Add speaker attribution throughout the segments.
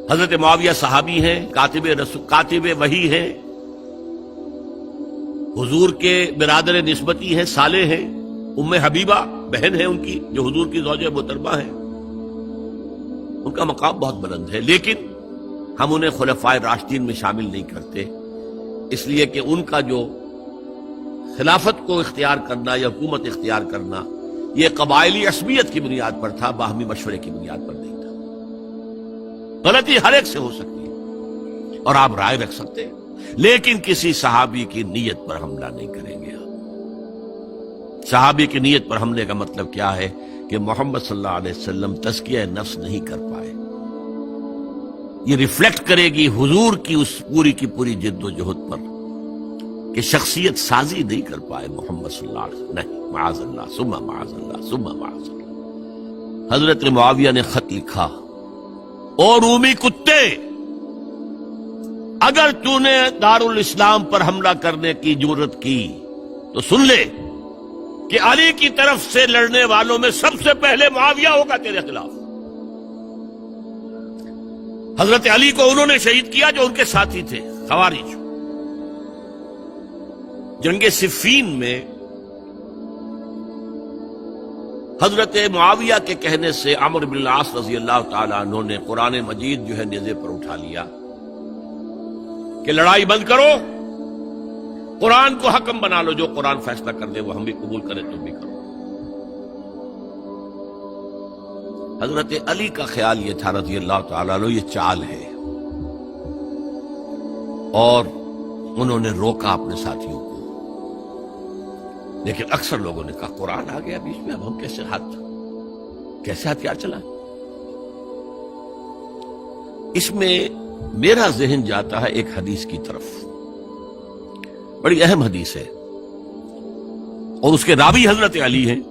Speaker 1: حضرت معاویہ صحابی ہیں، کاتب وحی ہیں، حضور کے برادر نسبتی ہیں، صالح ہیں، ام حبیبہ بہن ہے ان کی جو حضور کی زوجہ محترمہ ہے، ان کا مقام بہت بلند ہے، لیکن ہم انہیں خلفائے راشدین میں شامل نہیں کرتے، اس لیے کہ ان کا جو خلافت کو اختیار کرنا یا حکومت اختیار کرنا یہ قبائلی عصبیت کی بنیاد پر تھا، باہمی مشورے کی بنیاد پر نہیں تھا۔ غلطی ہر ایک سے ہو سکتی ہے اور آپ رائے رکھ سکتے ہیں، لیکن کسی صحابی کی نیت پر حملہ نہیں کریں گے۔ صحابی کی نیت پر حملے کا مطلب کیا ہے کہ محمد صلی اللہ علیہ وسلم تزکیہ نفس نہیں کر پائے، یہ ریفلیکٹ کرے گی حضور کی اس پوری کی پوری جد و جہد پر کہ شخصیت سازی نہیں کر پائے محمد صلی اللہ علیہ وسلم، نہیں، معاذ اللہ ثم معاذ اللہ ثم معاذ اللہ۔ حضرت معاویہ نے خط لکھا، اور رومی کتے، اگر تو نے دارالاسلام پر حملہ کرنے کی جرت کی تو سن لے کہ علی کی طرف سے لڑنے والوں میں سب سے پہلے معاویہ ہوگا تیرے خلاف۔ حضرت علی کو انہوں نے شہید کیا جو ان کے ساتھی تھے خوارج۔ جنگ صفین میں حضرت معاویہ کے کہنے سے عمرو بن العاص رضی اللہ تعالیٰ عنہ نے قرآن مجید جو ہے نیزے پر اٹھا لیا کہ لڑائی بند کرو، قرآن کو حکم بنا لو، جو قرآن فیصلہ کر دے وہ ہم بھی قبول کریں، تم بھی کرو۔ حضرت علی کا خیال یہ تھا رضی اللہ تعالیٰ عنہ یہ چال ہے، اور انہوں نے روکا اپنے ساتھیوں کو، لیکن اکثر لوگوں نے کہا قرآن آ گیا بیچ میں، اب ہم کیسے ہتھیار چلائیں؟ اس میں میرا ذہن جاتا ہے ایک حدیث کی طرف، بڑی اہم حدیث ہے، اور اس کے راوی حضرت علی ہیں۔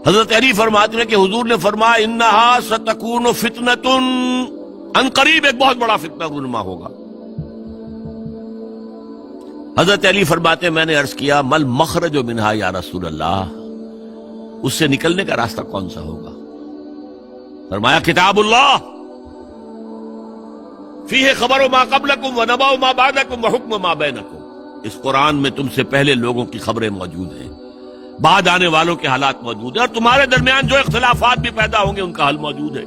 Speaker 1: حضرت علی فرماتے ہیں کہ حضور نے فرمایا انہا ستکون فتنۃ، ان قریب ایک بہت بڑا فتنہ رونما ہوگا۔ حضرت علی فرماتے ہیں میں نے عرض کیا مل مخرج منہا یا رسول اللہ، اس سے نکلنے کا راستہ کون سا ہوگا؟ فرمایا کتاب اللہ فیہ خبر ما قبلکم و نبأ ما بعدکم و حکم ما بینکم، اس قرآن میں تم سے پہلے لوگوں کی خبریں موجود ہیں، بعد آنے والوں کے حالات موجود ہیں، اور تمہارے درمیان جو اختلافات بھی پیدا ہوں گے ان کا حل موجود ہے۔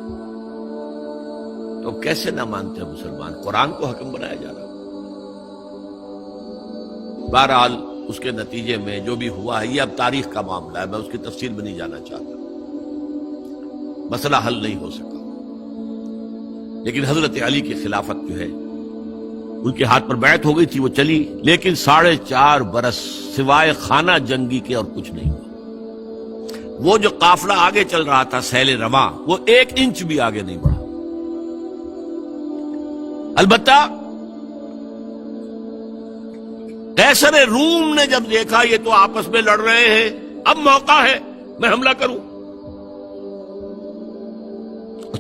Speaker 1: تو کیسے نہ مانتے ہیں مسلمان؟ قرآن کو حکم بنایا جا رہا۔ بہرحال اس کے نتیجے میں جو بھی ہوا ہے یہ اب تاریخ کا معاملہ ہے، میں اس کی تفصیل میں نہیں جانا چاہتا، مسئلہ حل نہیں ہو سکا، لیکن حضرت علی کی خلافت جو ہے ان کے ہاتھ پر بیعت ہو گئی تھی، وہ چلی، لیکن 4.5 برس سوائے خانہ جنگی کے اور کچھ نہیں ہوا۔ وہ جو قافلہ آگے چل رہا تھا سیل رواں، وہ 1 انچ بھی آگے نہیں بڑھا۔ البتہ قیصر روم نے جب دیکھا یہ تو آپس میں لڑ رہے ہیں، اب موقع ہے میں حملہ کروں،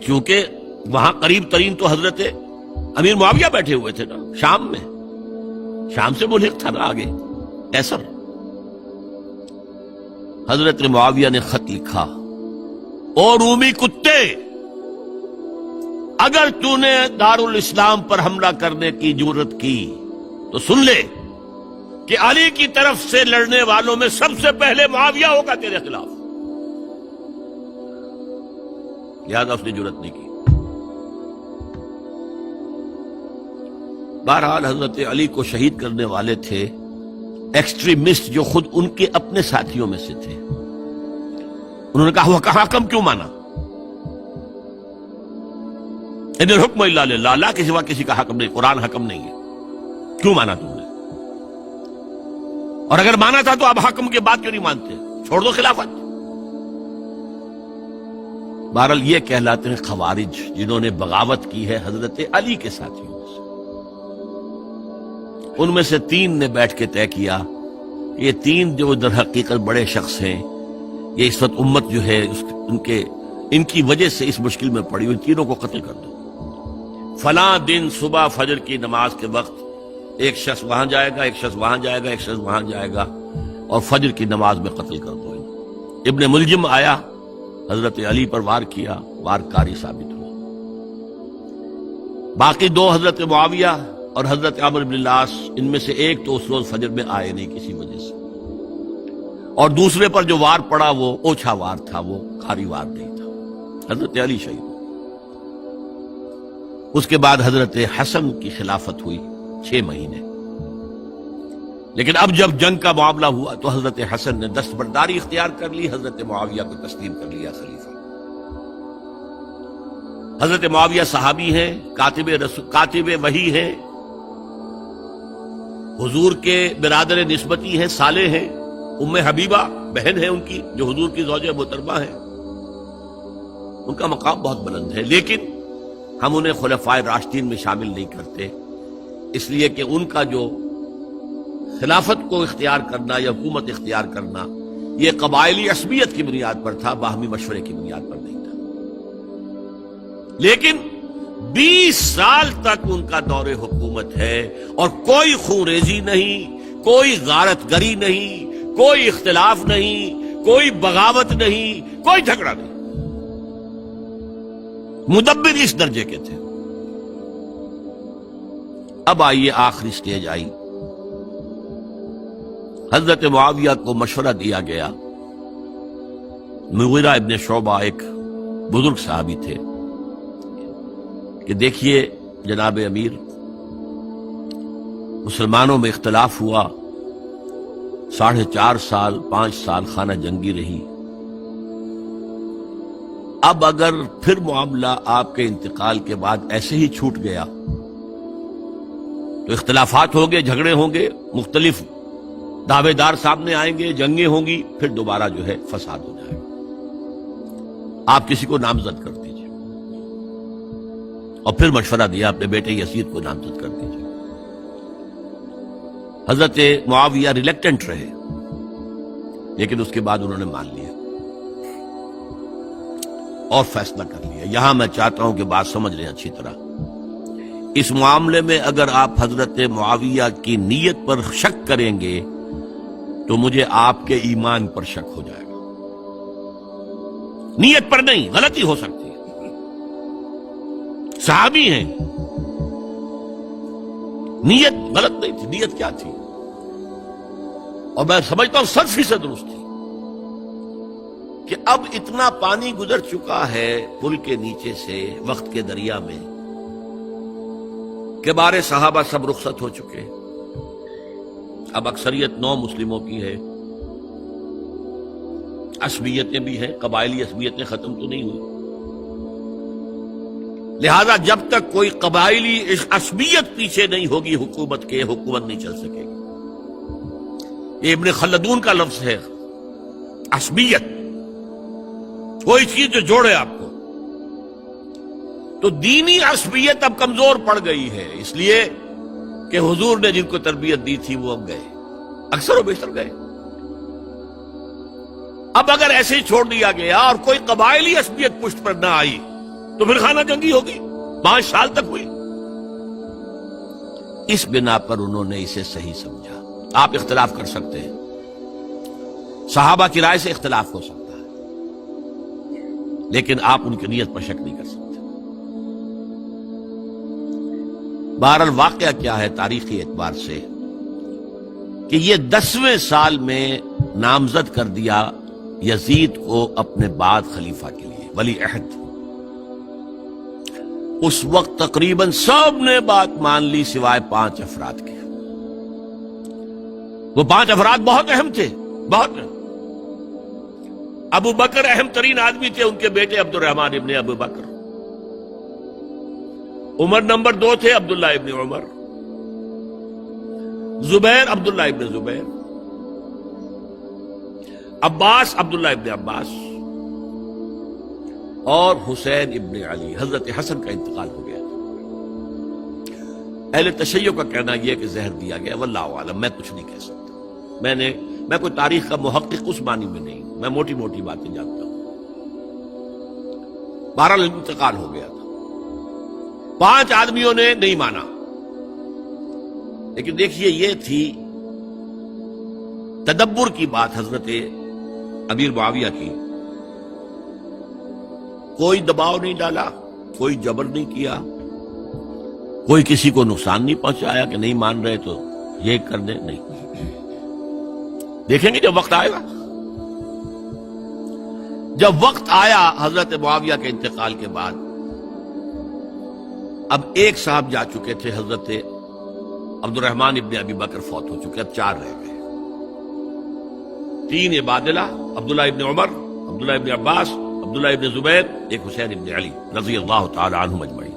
Speaker 1: کیونکہ وہاں قریب ترین تو حضرت امیر معاویہ بیٹھے ہوئے تھے نا، شام میں، شام سے ملحق تھا نا آگے قیصر۔ حضرت معاویہ نے خط لکھا، اور رومی کتے، اگر تو نے دارالاسلام پر حملہ کرنے کی جرت کی تو سن لے کہ علی کی طرف سے لڑنے والوں میں سب سے پہلے معاویہ ہوگا تیرے خلاف، لہذا اس نے جرت نہیں کی۔ بہرحال حضرت علی کو شہید کرنے والے تھے ایکسٹریمسٹ جو خود ان کے اپنے ساتھیوں میں سے تھے۔ انہوں نے کہا وہ کہاں حکم کیوں مانا؟ ان الحکم الا للہ، اللہ کے سوا کسی کا حکم نہیں، قرآن حکم نہیں ہے، کیوں مانا تم نے؟ اور اگر مانا تھا تو اب حکم کے بعد کیوں نہیں مانتے؟ چھوڑ دو خلافت۔ بہرحال یہ کہلاتے ہیں خوارج، جنہوں نے بغاوت کی ہے حضرت علی کے ساتھیوں میں سے۔ ان میں سے 3 نے بیٹھ کے طے کیا، یہ 3 جو در حقیقت بڑے شخص ہیں، یہ اس وقت امت جو ہے ان کی وجہ سے اس مشکل میں پڑی، ان تینوں کو قتل کر دو۔ فلاں دن صبح فجر کی نماز کے وقت ایک شخص وہاں جائے گا، ایک شخص وہاں جائے گا، ایک شخص وہاں جائے گا، اور فجر کی نماز میں قتل کر دو۔ ابن ملجم آیا حضرت علی پر وار کیا، وار کاری ثابت ہوا۔ باقی دو حضرت معاویہ اور حضرت عمرو بن العاص، ان میں سے ایک تو اس روز فجر میں آئے نہیں کسی وجہ سے، اور دوسرے پر جو وار پڑا وہ اوچھا وار تھا، وہ کھاری وار نہیں تھا۔ حضرت علی شہید ہوئے۔ اس کے بعد حضرت حسن کی خلافت ہوئی 6 مہینے، لیکن اب جب جنگ کا معاملہ ہوا تو حضرت حسن نے دستبرداری اختیار کر لی، حضرت معاویہ کو تسلیم کر لیا خلیفہ۔ حضرت معاویہ صحابی ہیں، کاتب وحی ہیں، حضور کے برادر نسبتی ہیں، صالح ہیں، ام حبیبہ بہن ہے ان کی جو حضور کی زوجہ محترمہ ہے، ان کا مقام بہت بلند ہے، لیکن ہم انہیں خلفائے راشدین میں شامل نہیں کرتے، اس لیے کہ ان کا جو خلافت کو اختیار کرنا یا حکومت اختیار کرنا یہ قبائلی عصبیت کی بنیاد پر تھا، باہمی مشورے کی بنیاد پر نہیں تھا۔ لیکن 20 سال تک ان کا دور حکومت ہے اور کوئی خون ریزی نہیں، کوئی غارت گری نہیں، کوئی اختلاف نہیں، کوئی بغاوت نہیں، کوئی جھگڑا نہیں۔ مدبر اس درجے کے تھے۔ اب آئیے آخری سٹیج آئی، حضرت معاویہ کو مشورہ دیا گیا، مغیرہ ابن شعبہ ایک بزرگ صحابی تھے، کہ دیکھیے جناب امیر، مسلمانوں میں اختلاف ہوا، 4.5 سال 5 سال خانہ جنگی رہی، اب اگر پھر معاملہ آپ کے انتقال کے بعد ایسے ہی چھوٹ گیا تو اختلافات ہوں گے، جھگڑے ہوں گے، مختلف دعوے دار سامنے آئیں گے، جنگیں ہوں گی، پھر دوبارہ جو ہے فساد ہو جائے گا۔ آپ کسی کو نامزد کر دیجیے، اور پھر مشورہ دیا اپنے بیٹے یزید کو نامزد کر دیجیے۔ حضرت معاویہ ریلیکٹنٹ رہے، لیکن اس کے بعد انہوں نے مان لیا اور فیصلہ کر لیا۔ یہاں میں چاہتا ہوں کہ بات سمجھ لیں اچھی طرح، اس معاملے میں اگر آپ حضرت معاویہ کی نیت پر شک کریں گے تو مجھے آپ کے ایمان پر شک ہو جائے گا۔ نیت پر نہیں، غلطی ہو سکتی ہے، صحابی ہیں، نیت غلط نہیں تھی، نیت کیا تھی؟ اور میں سمجھتا ہوں 100% درست تھی کہ اب اتنا پانی گزر چکا ہے پل کے نیچے سے وقت کے دریا میں کہ بارے صحابہ سب رخصت ہو چکے، اب اکثریت 9 مسلموں کی ہے، عصبیتیں بھی ہیں، قبائلی عصبیتیں ختم تو نہیں ہوئی، لہذا جب تک کوئی قبائلی عصبیت پیچھے نہیں ہوگی حکومت کے، حکومت نہیں چل سکے گی۔ یہ ابن خلدون کا لفظ ہے، عصبیت، کوئی چیز جو جوڑے آپ کو۔ تو دینی عصبیت اب کمزور پڑ گئی ہے، اس لیے کہ حضور نے جن کو تربیت دی تھی وہ اب گئے، اکثر و بیشتر گئے۔ اب اگر ایسے ہی چھوڑ دیا گیا اور کوئی قبائلی عصبیت پشت پر نہ آئی تو پھر خانہ جنگی ہوگی، 5 سال تک ہوئی۔ اس بنا پر انہوں نے اسے صحیح سمجھا۔ آپ اختلاف کر سکتے ہیں، صحابہ کی رائے سے اختلاف ہو سکتا ہے، لیکن آپ ان کی نیت پر شک نہیں کر سکتے۔ بہرحال واقعہ کیا ہے تاریخی اعتبار سے کہ یہ 10ویں سال میں نامزد کر دیا یزید کو اپنے بعد خلیفہ کے لیے، ولی عہد۔ اس وقت تقریباً سب نے بات مان لی سوائے 5 افراد کے۔ وہ 5 افراد بہت اہم تھے، بہت۔ ابو بکر اہم ترین آدمی تھے، ان کے بیٹے عبد الرحمن ابن ابو بکر۔ عمر نمبر 2 تھے، عبداللہ ابن عمر۔ زبیر عبداللہ ابن زبیر۔ عباس عبداللہ ابن عباس، اور حسین ابن علی۔ حضرت حسن کا انتقال ہو گیا۔ اہل تشیع کا کہنا یہ کہ زہر دیا گیا، واللہ اعلم، میں کچھ نہیں کہہ سکتا۔ میں کوئی تاریخ کا محقق اس معنی میں نہیں، میں موٹی موٹی باتیں جانتا ہوں۔ بہرحال انتقال ہو گیا تھا، 5 آدمیوں نے نہیں مانا، لیکن دیکھیے یہ تھی تدبر کی بات حضرت امیر معاویہ کی کوئی دباؤ نہیں ڈالا، کوئی جبر نہیں کیا، کوئی کسی کو نقصان نہیں پہنچایا کہ نہیں مان رہے تو یہ کر دیں، نہیں۔ دیکھیں گے جب وقت آئے گا۔ جب وقت آیا حضرت معاویہ کے انتقال کے بعد، اب ایک صاحب جا چکے تھے، حضرت عبد الرحمن ابن ابی بکر فوت ہو چکے، اب 4 رہ گئے، 3 عبادلہ، عبداللہ ابن عمر، عبداللہ ابن عباس، عبداللہ ابن زبیر، ایک حسین ابن علی رضی اللہ تعالی عنہم اجمعین۔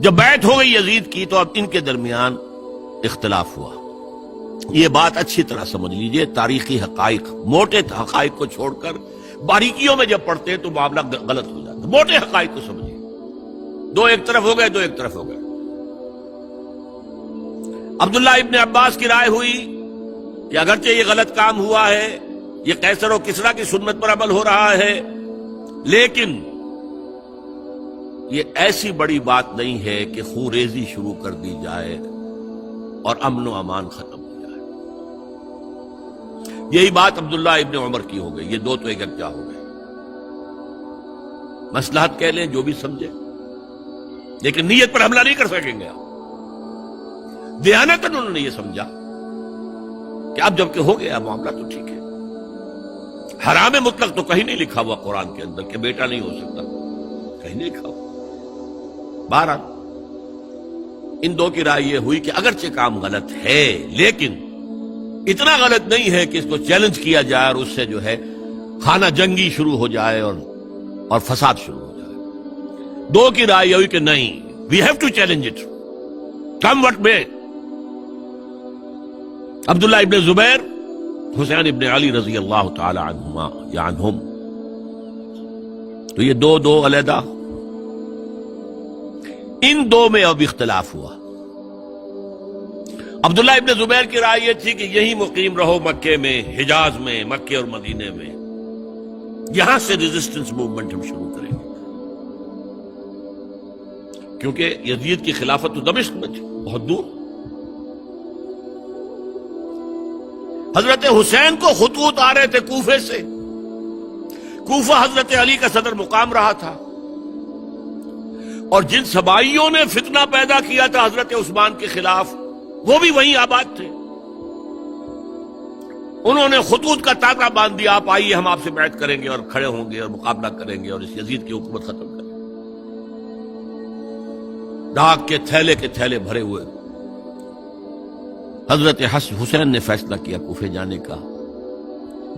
Speaker 1: جب بیعت ہو گئی یزید کی تو اب ان کے درمیان اختلاف ہوا۔ یہ بات اچھی طرح سمجھ لیجئے، تاریخی حقائق، موٹے حقائق کو چھوڑ کر باریکیوں میں جب پڑھتے ہیں تو معاملہ غلط ہو جاتا ہے۔ موٹے حقائق کو سمجھیے، 2 ایک طرف ہو گئے، 2 ایک طرف ہو گئے۔ عبداللہ ابن عباس کی رائے ہوئی کہ اگرچہ یہ غلط کام ہوا ہے، یہ قیصر و کسریٰ کی سنت پر عمل ہو رہا ہے، لیکن یہ ایسی بڑی بات نہیں ہے کہ خون ریزی شروع کر دی جائے اور امن و امان ختم ہو جائے۔ یہی بات عبداللہ ابن عمر کی ہو گئی، یہ 2 تو یکجا ہو گئے۔ مصلحت کہہ لیں جو بھی سمجھے، لیکن نیت پر حملہ نہیں کر سکیں گے آپ۔ دیانتاً انہوں نے یہ سمجھا کہ اب جب کہ ہو گیا معاملہ تو ٹھیک ہے۔ حرام مطلق تو کہیں نہیں لکھا ہوا قرآن کے اندر کہ بیٹا نہیں ہو سکتا، کہیں نہیں لکھا ہوا۔ بہرحال ان 2 کی رائے یہ ہوئی کہ اگرچہ کام غلط ہے لیکن اتنا غلط نہیں ہے کہ اس کو چیلنج کیا جائے اور اس سے جو ہے خانہ جنگی شروع ہو جائے اور فساد شروع ہو جائے۔ 2 کی رائے یہ ہوئی کہ نہیں، we have to challenge it come what میں۔ عبداللہ ابن زبیر، حسین ابن علی رضی اللہ تعالی عنہما یا عنہم، تو یہ 2 علیحدہ۔ ان 2 میں اب اختلاف ہوا۔ عبداللہ ابن زبیر کی رائے یہ تھی کہ یہی مقیم رہو مکے میں، حجاز میں، مکے اور مدینے میں، یہاں سے ریزسٹنس موومنٹ ہم شروع کریں گے، کیونکہ یزید کی خلافت تو دمشق میں تھی، بہت دور۔ حضرت حسین کو خطوط آ رہے تھے کوفے سے، کوفہ حضرت علی کا صدر مقام رہا تھا، اور جن سبائیوں نے فتنہ پیدا کیا تھا حضرت عثمان کے خلاف وہ بھی وہیں آباد تھے۔ انہوں نے خطوط کا تاطا باندھ دیا، آپ آئیے ہم آپ سے بیعت کریں گے اور کھڑے ہوں گے اور مقابلہ کریں گے اور اس یزید کی حکومت ختم کریں گے۔ ڈاک کے تھیلے بھرے ہوئے حضرت حسین نے فیصلہ کیا کوفے جانے کا،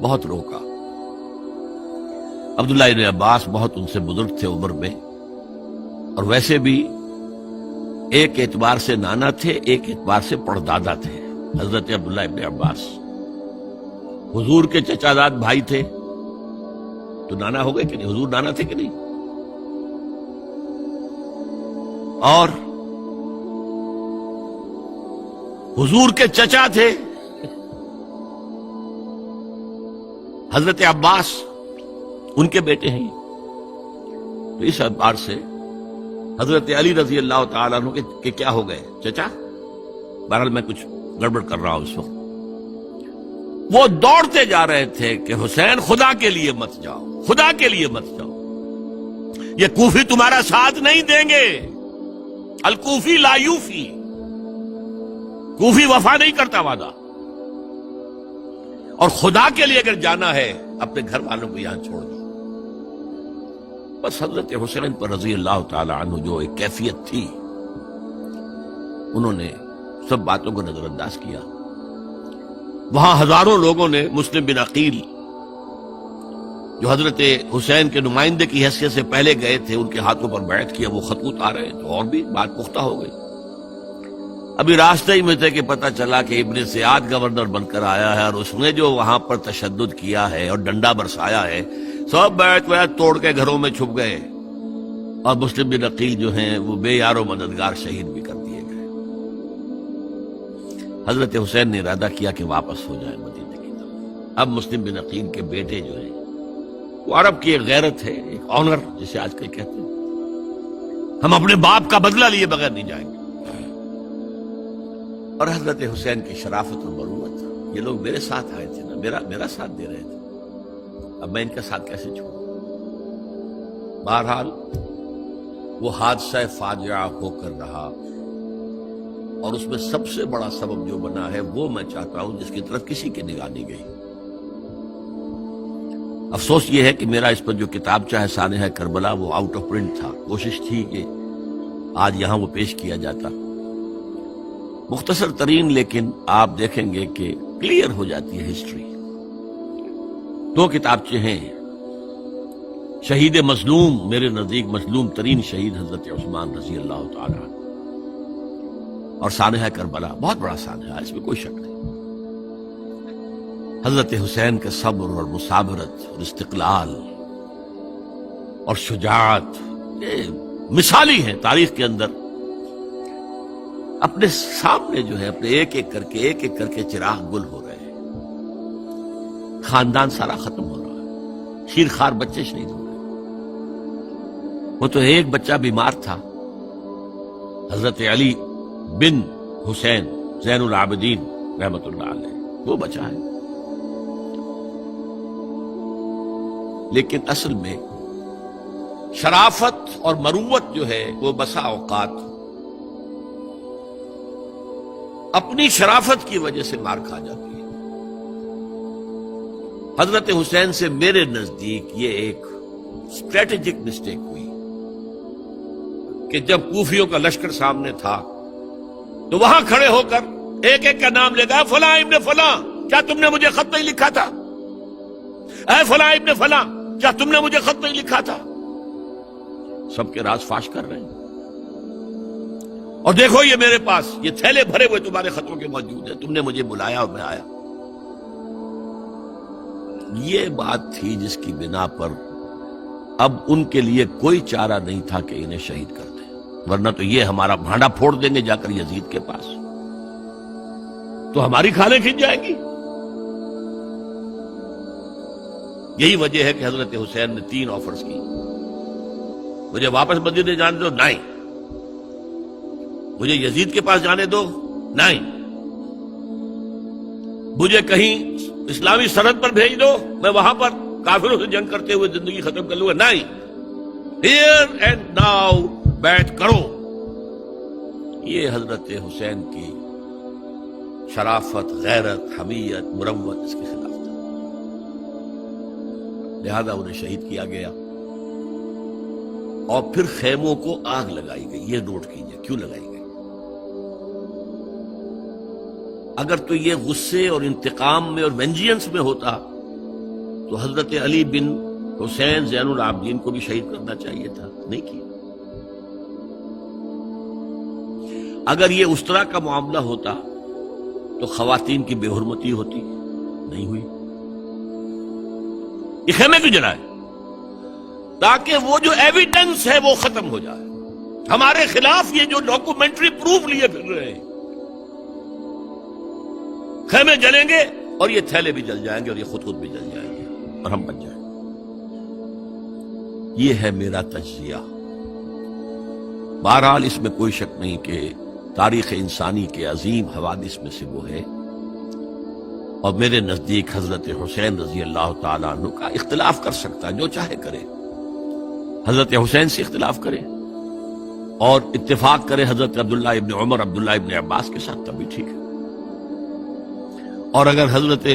Speaker 1: بہت روکا۔ عبداللہ ابن عباس بہت ان سے بزرگ تھے عمر میں، اور ویسے بھی ایک اعتبار سے نانا تھے، ایک اعتبار سے پڑدادا تھے۔ حضرت عبداللہ ابن عباس حضور کے چچا زاد بھائی تھے تو نانا ہو گئے کہ نہیں؟ حضور نانا تھے کہ نہیں؟ اور حضور کے چچا تھے حضرت عباس، ان کے بیٹے ہیں۔ تو اس اعتبار سے حضرت علی رضی اللہ تعالیٰ عنہ کے کیا ہو گئے؟ چچا۔ بہرحال میں کچھ گڑبڑ کر رہا ہوں اس وقت۔ وہ دوڑتے جا رہے تھے کہ حسین خدا کے لیے مت جاؤ، خدا کے لیے مت جاؤ، یہ کوفی تمہارا ساتھ نہیں دیں گے، الکوفی لا یوفی، کوفی وفا نہیں کرتا وعدہ، اور خدا کے لیے اگر جانا ہے اپنے گھر والوں کو یہاں چھوڑ دو۔ بس حضرت حسین پر رضی اللہ تعالی عنہ جو ایک کیفیت تھی، انہوں نے سب باتوں کو نظر انداز کیا۔ وہاں ہزاروں لوگوں نے مسلم بن عقیل جو حضرت حسین کے نمائندے کی حیثیت سے پہلے گئے تھے، ان کے ہاتھوں پر بیعت کیا، وہ خطوط آ رہے تو اور بھی بات پختہ ہو گئی۔ ابھی راستے ہی میں تھے کہ پتہ چلا کہ ابن سیاد گورنر بن کر آیا ہے، اور اس نے جو وہاں پر تشدد کیا ہے اور ڈنڈا برسایا ہے، سب بیعت توڑ کے گھروں میں چھپ گئے، اور مسلم بن عقیل جو ہیں وہ بے یار و مددگار شہید بھی کر دیے گئے۔ حضرت حسین نے ارادہ کیا کہ واپس ہو جائے مدینے کی طرف۔ اب مسلم بن عقیل کے بیٹے جو ہیں، وہ عرب کی ایک غیرت ہے، ایک آنر جسے آج کل کہتے ہیں، ہم اپنے باپ کا بدلہ لیے بغیر نہیں جائیں گے۔ اور حضرت حسین کی شرافت اور مروت، یہ لوگ میرے ساتھ آئے تھے نا، میرا ساتھ دے رہے تھے، اب میں ان کا ساتھ کیسے چھوڑوں؟ بہرحال وہ حادثہ فاجعہ ہو کر رہا، اور اس میں سب سے بڑا سبب جو بنا ہے وہ میں چاہتا ہوں جس کی طرف کسی کی نگاہ نہیں گئی۔ افسوس یہ ہے کہ میرا اس پر جو کتابچہ ہے سانحہ کربلا وہ آؤٹ آف پرنٹ تھا، کوشش تھی کہ آج یہاں وہ پیش کیا جاتا، مختصر ترین، لیکن آپ دیکھیں گے کہ کلیئر ہو جاتی ہے ہسٹری۔ دو کتابچے ہیں، شہید مظلوم، میرے نزدیک مظلوم ترین شہید حضرت عثمان رضی اللہ تعالی عنہ، اور سانحہ کربلا، بہت بڑا سانحہ، اس میں کوئی شک نہیں۔ حضرت حسین کے صبر اور مثابرت اور استقلال اور شجاعت یہ مثالی ہیں تاریخ کے اندر۔ اپنے سامنے جو ہے اپنے ایک ایک کر کے چراغ گل ہو رہے ہیں، خاندان سارا ختم ہو رہا ہے، شیر خوار بچے شہید ہو رہے ہیں۔ وہ تو ایک بچہ بیمار تھا، حضرت علی بن حسین زین العابدین رحمت اللہ علیہ، وہ بچا ہے۔ لیکن اصل میں شرافت اور مروت جو ہے وہ بسا اوقات اپنی شرافت کی وجہ سے مار کھا جاتی ہے۔ حضرت حسین سے میرے نزدیک یہ ایک اسٹریٹجک مسٹیک ہوئی کہ جب کوفیوں کا لشکر سامنے تھا تو وہاں کھڑے ہو کر ایک ایک کا نام لے گا، فلاں ابن فلاں، کیا تم نے مجھے خط نہیں لکھا تھا؟ اے فلاں ابن فلاں، کیا تم نے مجھے خط نہیں لکھا تھا؟ سب کے راز فاش کر رہے ہیں، اور دیکھو یہ میرے پاس یہ تھیلے بھرے ہوئے تمہارے خطوں کے موجود ہیں، تم نے مجھے بلایا اور میں آیا۔ یہ بات تھی جس کی بنا پر اب ان کے لیے کوئی چارہ نہیں تھا کہ انہیں شہید کر دیں، ورنہ تو یہ ہمارا بھانڈا پھوڑ دیں گے جا کر یزید کے پاس، تو ہماری کھالیں کھنچ جائیں گی۔ یہی وجہ ہے کہ حضرت حسین نے 3 آفرز کی، مجھے واپس مدینے جانے دو، نہیں، مجھے یزید کے پاس جانے دو، نہیں، مجھے کہیں اسلامی سرحد پر بھیج دو، میں وہاں پر کافروں سے جنگ کرتے ہوئے زندگی ختم کر لوں گا، نہیں، ہیئر اینڈ ناؤ بیٹھ کرو۔ یہ حضرت حسین کی شرافت، غیرت، حمیت، مروت اس کے خلاف تھا، لہذا انہیں شہید کیا گیا، اور پھر خیموں کو آگ لگائی گئی۔ یہ نوٹ کیجئے کیوں لگائی گئی۔ اگر تو یہ غصے اور انتقام میں اور وینجینس میں ہوتا تو حضرت علی بن حسین زین العابدین کو بھی شہید کرنا چاہیے تھا، نہیں کیا۔ اگر یہ اس طرح کا معاملہ ہوتا تو خواتین کی بے حرمتی ہوتی، نہیں ہوئی۔ یہ خیمے کیوں جلائے؟ تاکہ وہ جو ایویڈنس ہے وہ ختم ہو جائے، ہمارے خلاف یہ جو ڈاکومنٹری پروف لیے پھر رہے ہیں، خیمے جلیں گے اور یہ تھیلے بھی جل جائیں گے اور یہ خود بھی جل جائیں گے اور ہم بچ جائیں گے۔ یہ ہے میرا تجزیہ۔ بہرحال اس میں کوئی شک نہیں کہ تاریخ انسانی کے عظیم حوادث میں سے وہ ہے، اور میرے نزدیک حضرت حسین رضی اللہ تعالیٰ عنہ کا اختلاف کر سکتا ہے، جو چاہے کرے، حضرت حسین سے اختلاف کرے اور اتفاق کرے حضرت عبداللہ ابن عمر، عبداللہ ابن عباس کے ساتھ، تب بھی ٹھیک ہے، اور اگر حضرت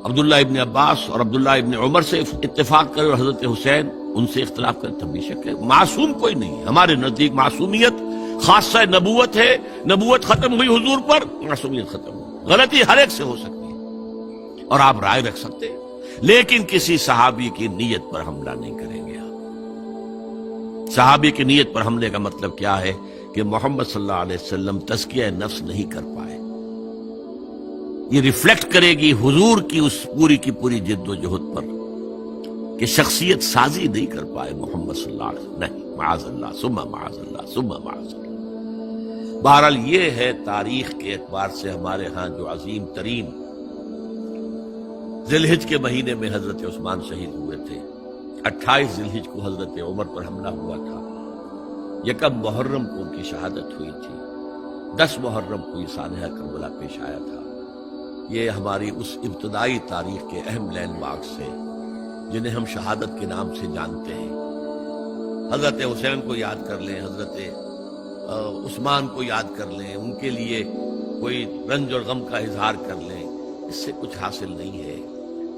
Speaker 1: عبداللہ ابن عباس اور عبداللہ ابن عمر سے اتفاق کرے اور حضرت حسین ان سے اختلاف کرے، تب بھی شک ہے۔ معصوم کوئی نہیں، ہمارے نزدیک معصومیت خاصہ نبوت ہے، نبوت ختم ہوئی حضور پر، معصومیت ختم ہوئی، غلطی ہر ایک سے ہو سکتی ہے اور آپ رائے رکھ سکتے ہیں، لیکن کسی صحابی کی نیت پر حملہ نہیں کریں گے۔ صحابی کی نیت پر حملے کا مطلب کیا ہے کہ محمد صلی اللہ علیہ وسلم تزکیہ نفس نہیں کر پائے، یہ ریفلیکٹ کرے گی حضور کی اس پوری کی پوری جد و جہد پر کہ شخصیت سازی نہیں کر پائے محمد صلی اللہ علیہ وسلم، نہیں، معاذ اللہ ثم معاذ اللہ ثم معاذ اللہ۔ بہرحال یہ ہے تاریخ کے اعتبار سے ہمارے ہاں جو عظیم ترین ذی الحج کے مہینے میں حضرت عثمان شہید ہوئے تھے، 28 ذی الحج کو حضرت عمر پر حملہ ہوا تھا، 1 محرم کو ان کی شہادت ہوئی تھی، 10 محرم کو یہ سانحہ کربلا پیش آیا تھا۔ یہ ہماری اس ابتدائی تاریخ کے اہم لینڈ مارکس سے جنہیں ہم شہادت کے نام سے جانتے ہیں. حضرت حسین کو یاد کر لیں، حضرت عثمان کو یاد کر لیں، ان کے لیے کوئی رنج اور غم کا اظہار کر لیں، اس سے کچھ حاصل نہیں ہے.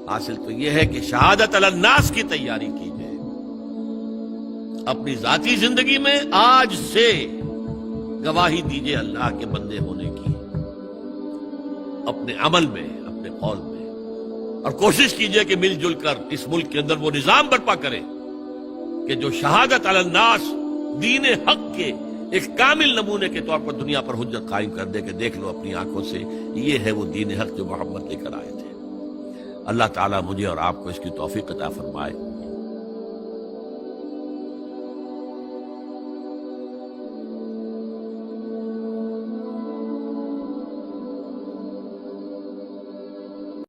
Speaker 1: حاصل تو یہ ہے کہ شہادت علی الناس کی تیاری کیجیے. اپنی ذاتی زندگی میں آج سے گواہی دیجیے اللہ کے بندے ہونے کی، اپنے عمل میں، اپنے قول میں، اور کوشش کیجیے کہ مل جل کر اس ملک کے اندر وہ نظام برپا کریں کہ جو شہادت علی الناس، دین حق کے ایک کامل نمونے کے طور پر دنیا پر حجت قائم کر دے کہ دیکھ لو اپنی آنکھوں سے، یہ ہے وہ دین حق جو محمد لے کر آئے تھے. اللہ تعالیٰ مجھے اور آپ کو اس کی توفیق عطا فرمائے.